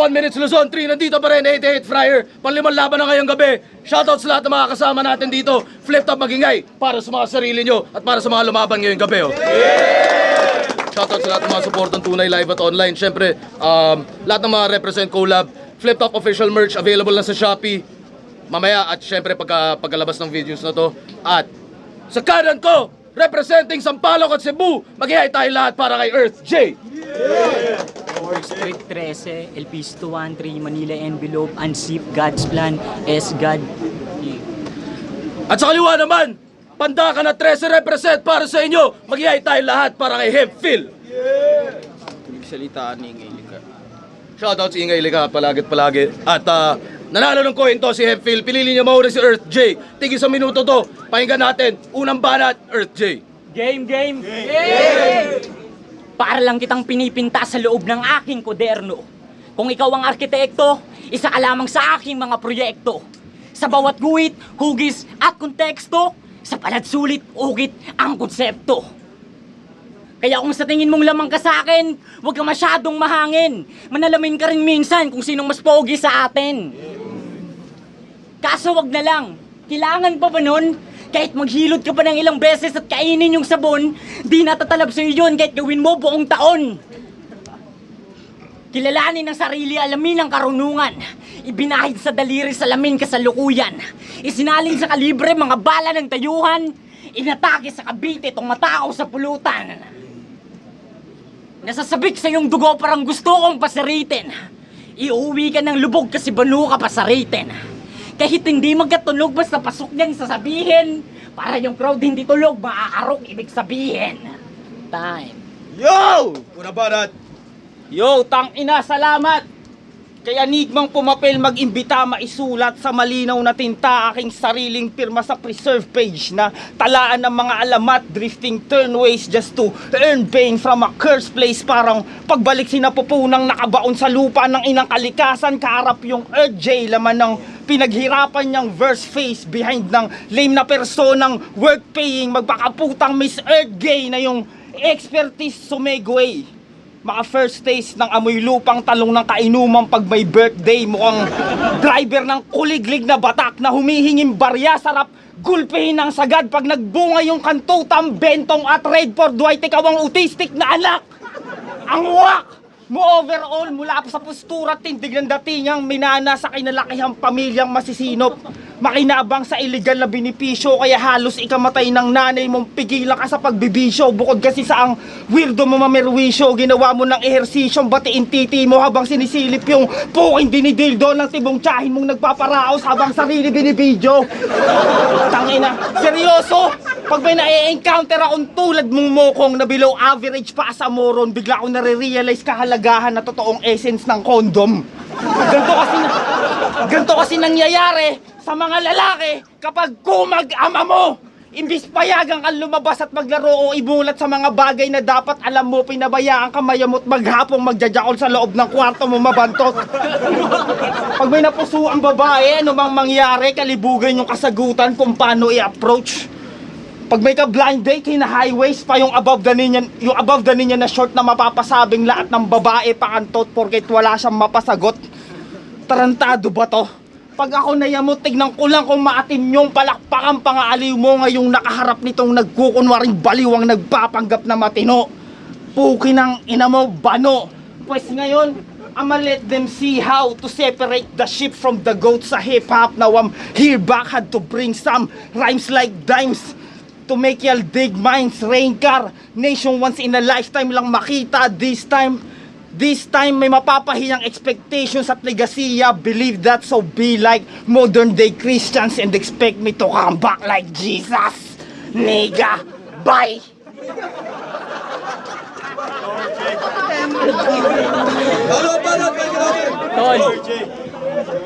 1 Minutes Luzon 3, nandito pa rin 88 Fryer. Panlimang laban na ngayong gabi. Shoutout sa lahat ng mga kasama natin dito. Flip top magingay para sa mga sarili nyo at para sa mga lumaban ngayong gabi. Oh. Shoutout sa lahat ng mga support ng Tunay Live at online. Siyempre, lahat ng mga represent collab. Flip top official merch available na sa Shopee. Mamaya at siyempre pagkalabas ng videos na to. At sa kanan ko, representing Sampaloc at Cebu, maghihay tayo lahat para kay Earth J. Street 13, El Pisto 13, Manila Envelope, Unsip, God's Plan, S. God. At sa kaliwa naman, Pandakan at 13 represent para sa inyo. Maghihay tayo lahat para kay Hempphil. Salitaan ni Ingay Lika. Shoutout si Ingay Lika, palagi. At nanalo ng coin to si Hempphil. Pinili niya mauna si Earth J. Tigil sa minuto to. Pakinggan natin. Unang banat, Earth J. Game! Para lang kitang pinipinta sa loob ng aking kuderno. Kung ikaw ang arkitekto, isa ka lamang sa aking mga proyekto. Sa bawat guhit, hugis at konteksto, sa palad sulit, ukit ang konsepto. Kaya kung sa tingin mong lamang ka sa akin, huwag ka masyadong mahangin. Manalamin ka rin minsan kung sinong mas pogi sa atin. Kaso wag na lang, kailangan pa ba nun? Kahit maghilod ka pa ng ilang beses at kainin yung sabon, di natatalab sa'yo yun kahit gawin mo buong taon. Kilalanin ang sarili, alamin ang karunungan. Ibinahid sa daliri, salamin kasalukuyan. Isinalin sa kalibre, mga bala ng tayuhan. Inatake sa Cavite, itong matao sa pulutan. Nasasabik sa iyong dugo, parang gusto kong pasaritin. Iuwi ka ng lubog kasi banu ka pasaritin. Kahit hindi magkatunog, basta pasok niyang sasabihin. Para yung crowd hindi tulog, maaarok ibig sabihin. Time. Yo! Una banat. Yo, tang ina, salamat! Kaya nigmang pumapel mag-imbita maisulat sa malinaw na tinta aking sariling pirma sa preserve page na talaan ng mga alamat, drifting turnways just to earn pain from a cursed place. Parang pagbalik sinapupunang nakabaon sa lupa ng inang kalikasan, kaharap yung Earth J, laman ng pinaghirapan niyang verse face behind ng lame na personang work paying, magpakaputang Miss Earth Gay na yung expertise sumegway. Mga first taste ng amoy lupang talong ng kainuman pag may birthday. Mukhang driver ng kuliglig na batak na humihinging barya. Sarap gulpehin ng sagad pag nagbunga yung kantutang bentong at Redford Dwight. Ikaw ang autistic na anak. Ang wak mo overall mula pa sa postura tindig ng datingang minana sa kinalakihang pamilyang masisinop. Makinabang sa illegal na binipisyo kaya halos ikamatay ng nanay mong pigilan ka sa pagbibisyo. Bukod kasi sa ang weirdo mo mamerwisyo, ginawa mo ng ehersisyong batiin titi mo habang sinisilip yung puking dinidildo ng tibong tiyahin mong nagpaparaos habang sarili binibidyo. Tangina, seryoso? Pag may na-encounter akong tulad mong mokong na below average pa sa moron, bigla akong nare-realize kahalagahan na totoong essence ng condom. Ganito kasi nangyayari sa mga lalaki kapag kumag-ama mo. Imbis payagan kang lumabas at maglaro o ibulat sa mga bagay na dapat alam mo, pinabayaan ka mayamot maghapong magjajakol sa loob ng kwarto mo mabantot. Pag may napuso ang babae, ano mang mangyari, kalibugan yung kasagutan kung paano i-approach. Pag may ka blind date, hina-highways pa yung above the niya na short na mapapasabing lahat ng babae pakantot porket wala siyang mapasagot. Tarantado ba to? Pag ako nayamot, tignan ko lang kung maatim yung palakpakan pangaaliw mo ngayong nakaharap nitong nagkukunwaring baliwang nagpapanggap na matino. Puki ng ina mo, bano. Pues ngayon, I'ma let them see how to separate the sheep from the goats sa hip-hop. Now I'm here back, had to bring some rhymes like dimes to make y'all dig minds. Rain car, nation once in a lifetime lang makita. This time may mapapahiyang expectations at legasiya. Believe that, so be like modern day Christians and expect me to come back like Jesus. Nigga, bye! Tol,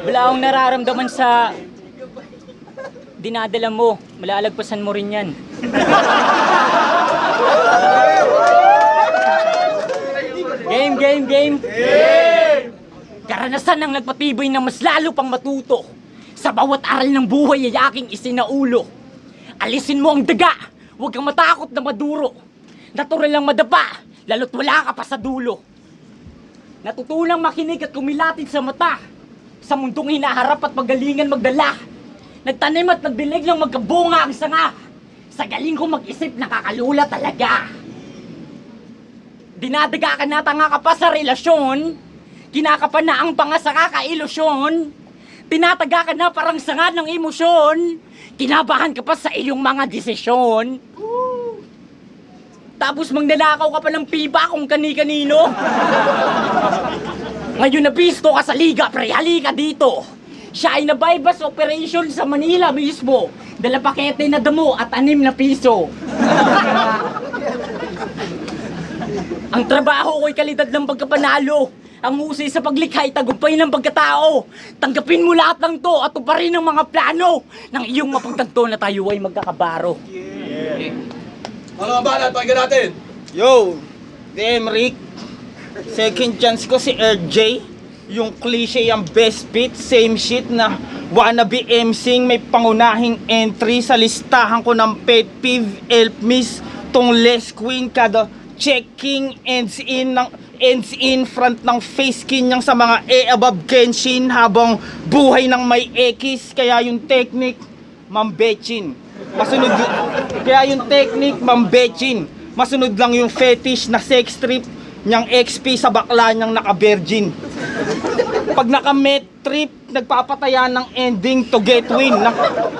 wala akong nararamdaman sa dinadala mo. Malalagpasan mo rin yan. Game! Karanasan ang nagpatibay na mas lalo pang matuto. Sa bawat aral ng buhay ay aking isinaulo. Alisin mo ang daga, huwag kang matakot na maduro. Natural lang madapa, lalo't wala ka pa sa dulo. Natutunang makinig at kumilatin sa mata. Sa mundong hinaharap at magalingan magdala. Nagtanim at nagdilig ng magkabunga ang sanga. Sa galing kong mag-isip, nakakalula talaga. Dinadaga ka na, tanga ka pa sa relasyon. Kinakapan na ang panga sa kakailusyon. Tinataga ka na parang sangad ng emosyon. Kinabahan ka pa sa iyong mga desisyon. Tapos mangnanakaw ka pa ng pipa kung kani-kanino. Ngayon nabisto ka sa liga, pre, halika dito. Siya ay na-bypass operation sa Manila mismo. Dala pakete na damo at 6 na piso. Ang trabaho ko'y kalidad ng pagkapanalo. Ang husay sa paglikha ay tagumpay ng pagkatao. Tanggapin mo lahat ng to at tuparin ang mga plano ng iyong mapagtanto na tayo ay magkakabaro. Ano ang balat? Pakinggan natin. Yo, Demrick. Second chance ko si RJ. Yung cliche ang best fit, same shit na wannabe MCing may pangunahing entry sa listahan ko ng pet peeve, help miss, tong Les Queen kada checking ends in front ng face skin niyang sa mga above Genshin habang buhay ng may X, kaya yung technique mambetchin. Masunod lang yung fetish na sex trip niyang XP sa bakla niyang naka-virgin. Pag naka-met trip, nagpapataya ng ending to get win.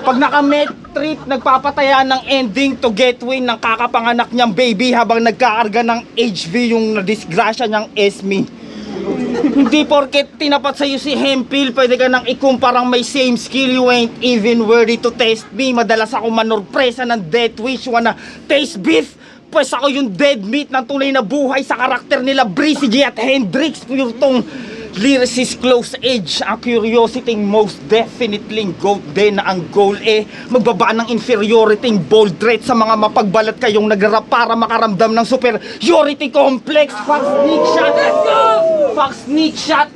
Pag naka-met trip, nagpapataya ng ending to get win ng kakapanganak niyang baby habang nagkakarga ng HV yung nadisgrasya niyang SME. Hindi porket tinapat sa'yo si Hempil, pwede ka nang ikumparang may same skill. You ain't even worthy to test me. Madalas ako manorpresa ng death wish. Wanna taste beef? Pues ako yung dead meat ng tunay na buhay sa karakter nila Breezy G at Hendrix. Pure tong lyricist close age. Ang curiosity most definitely goat din na ang goal magbaba ng inferiority bold threat sa mga mapagbalat kayong nagrarap para makaramdam ng superiority complex. Fuck sneak shot. Fuck sneak shot.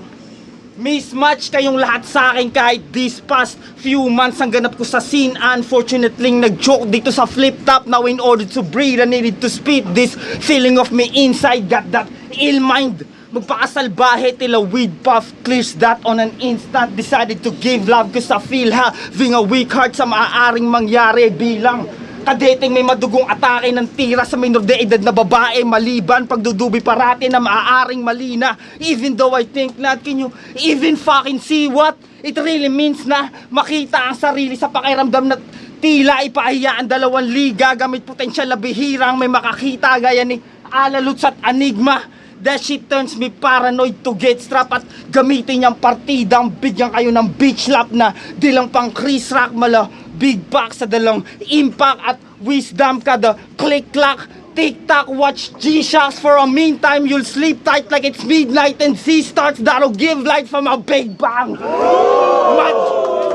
Mismatch kayong lahat sa akin kahit this past few months ang ganap ko sa scene. Unfortunately, nag-joke dito sa flip top. Now in order to breathe, I needed to spit this feeling of me inside. Got that ill mind. Magpakasalbahe till a weed puff clears that on an instant. Decided to give love cause I feel having a weak heart sa maaaring mangyari bilang kadeting may madugong atake ng tira sa minor de edad na babae maliban pagdudubi parati na maaaring malina. Even though I think not, can you even fucking see what it really means na makita ang sarili sa pakiramdam na tila ipahiya ang 2 liga gamit potensyal na bihirang may makakita gaya ni Alaluts at Enigma. That shit turns me paranoid to get strap at gamitin niyang partidang bigyan kayo ng beach lap na dilang pang Chris Rock mala big back sa dalang impact at wisdom kada click-clack tick-tock watch G-Shocks for a meantime you'll sleep tight like it's midnight and C starts that'll give light from a big bang.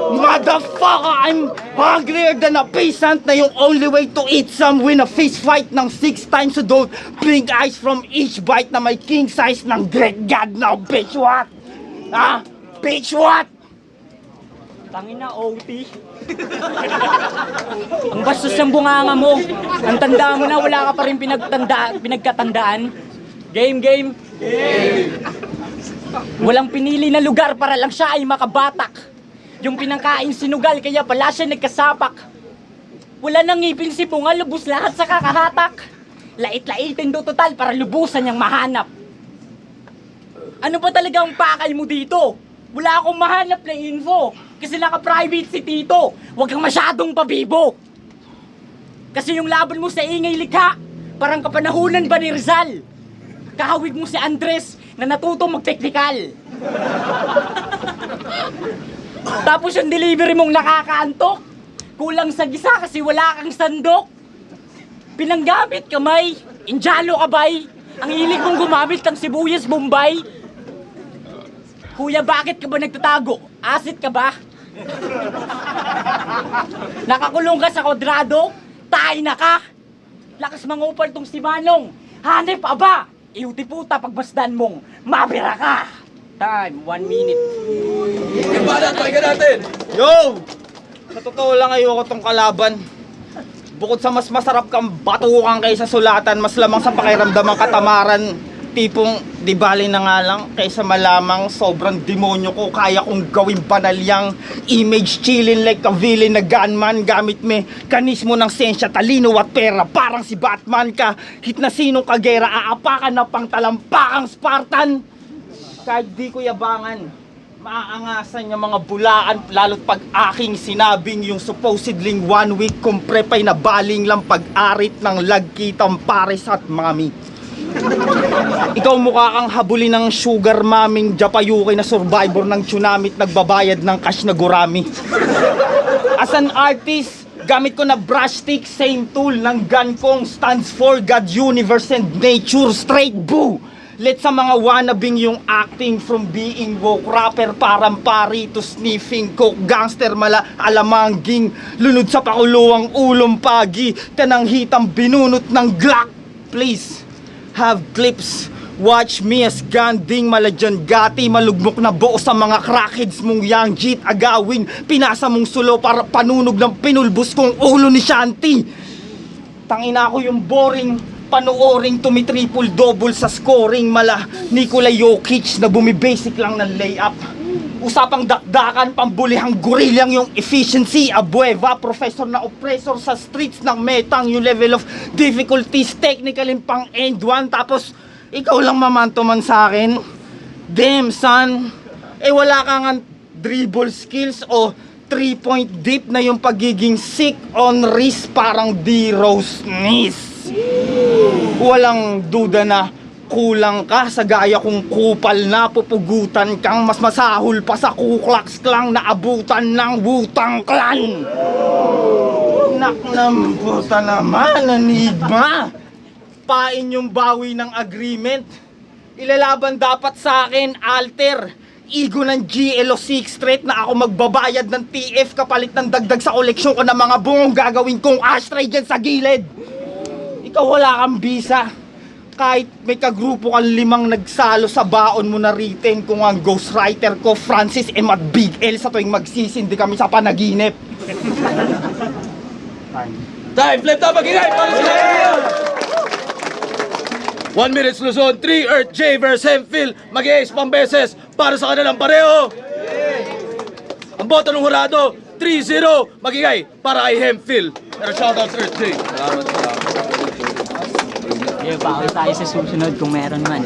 Motherfucker, I'm hungrier than a peasant na yung only way to eat some win a fist fight ng 6 times so don't blink eyes from each bite na may king size ng great god now bitch what? Bitch what? Tangina, OT. Ang bastos ng bunganga mo. Ang tanda mo na, wala ka pa rin pinagkatandaan. Game. Walang pinili na lugar para lang siya ay makabatak. Yung pinangkain sinugal, kaya pala siya nagkasapak. Wala nang ngipin si Punga, lubos lahat sa kakahatak. Lait-laitin do total para lubusan niyang mahanap. Ano ba talaga ang pakay mo dito? Wala akong mahanap na info. Kasi naka-private si Tito. Huwag kang masyadong pabibo. Kasi yung laban mo sa ingay likha, parang kapanahunan ba ni Rizal? Kahawig mo si Andres na natutong mag-technical. Tapos yung delivery mong nakakaantok, kulang sa gisa kasi wala kang sandok. Pinanggamit kamay, injalo kabay, ang hilig mong gumamit ng sibuyas Bombay. Kuya, bakit ka ba nagtatago? Asit ka ba? Nakakulong ka sa kwadrado? Tayo na ka? Lakas mangupal tong si Manong. Hanep aba! Iuti puta pagbasdan mong mabira ka! Time, 1 minute. Yung balat, pakinggan natin. Yo! Sa totoo lang ayoko tong kalaban. Bukod sa mas masarap kang batukan kaysa sulatan, mas lamang sa pakiramdam ang katamaran. Tipong Di bali na nga lang, kaysa malamang sobrang demonyo ko, kaya kong gawing banal yang image chillin' like a villain na gunman gamit mekanismo ng sensya, talino at pera. Parang si Batman ka, hit na sinong kagera, aapakan na pang talampakang Spartan. Kahit di ko yabangan, maaangasan yung mga bulaan, lalo't pag aking sinabing yung supposedly 1 week kong prepay na baling lang pag-arit ng lagkitang pares at mami. Ikaw mukha kang habulin ng sugar maming Japayuki na survivor ng tsunami at nagbabayad ng cash na gurami. As an artist, gamit ko na brush stick, same tool ng gun kong stands for God, Universe, and Nature. Straight boo! Let sa mga wanabing yung acting from being woke, rapper parang pari to sniffing coke, gangster mala alamanging, lunod sa pakuluang ulong pagi, tanang hitang binunot ng Glock. Please, have clips. Watch me as ganding maladyan gati, malugmok na buo sa mga crackheads mong young jeet agawin, pinasa mong sulo para panunog ng pinulbos kong ulo ni Shanti. Tangina ko yung boring panooring tumi-triple double sa scoring mala Nikola Jokic na bumibasic lang ng layup. Usapang dakdakan, pambulihang gorilyang yung efficiency, abueva, professor na oppressor sa streets ng metang, yung level of difficulties, technical yung pang end one, tapos ikaw lang mamanto man sa akin. Damn son, wala ka nga dribble skills o 3-point deep na yung pagiging sick on wrist parang D-Rose Nis. Walang duda na kulang ka sa gaya kong kupal na pupugutan kang mas masahol pa sa Ku Klux Klan na abutan ng Wu-Tang Clan. Naknam puta naman, Enigma. Pain yung bawi ng agreement. Ilalaban dapat sa akin, alter. Ego ng GLO 6 straight na ako magbabayad ng TF kapalit ng dagdag sa koleksyon ko ng mga bungong gagawin kong ashtray dyan sa gilid. Ikaw wala kang bisa. Kahit may kagrupo kang 5 nagsalo sa baon mo na written kung ang ghostwriter ko, Francis M. at Big L sa tuwing magsisindi kami sa panaginip. Time, flip top, magingay! Para sa lahat! 1 minute Luzon, 3 Earth J vs Hemphill, mag-i-ace pang beses para sa kanilang pareho. Ang boto ng hurado, 3-0, magingay para kay Hemphill. Pero shoutout sa Earth J. Salamat. Bawal tayo sa susunod kung meron man.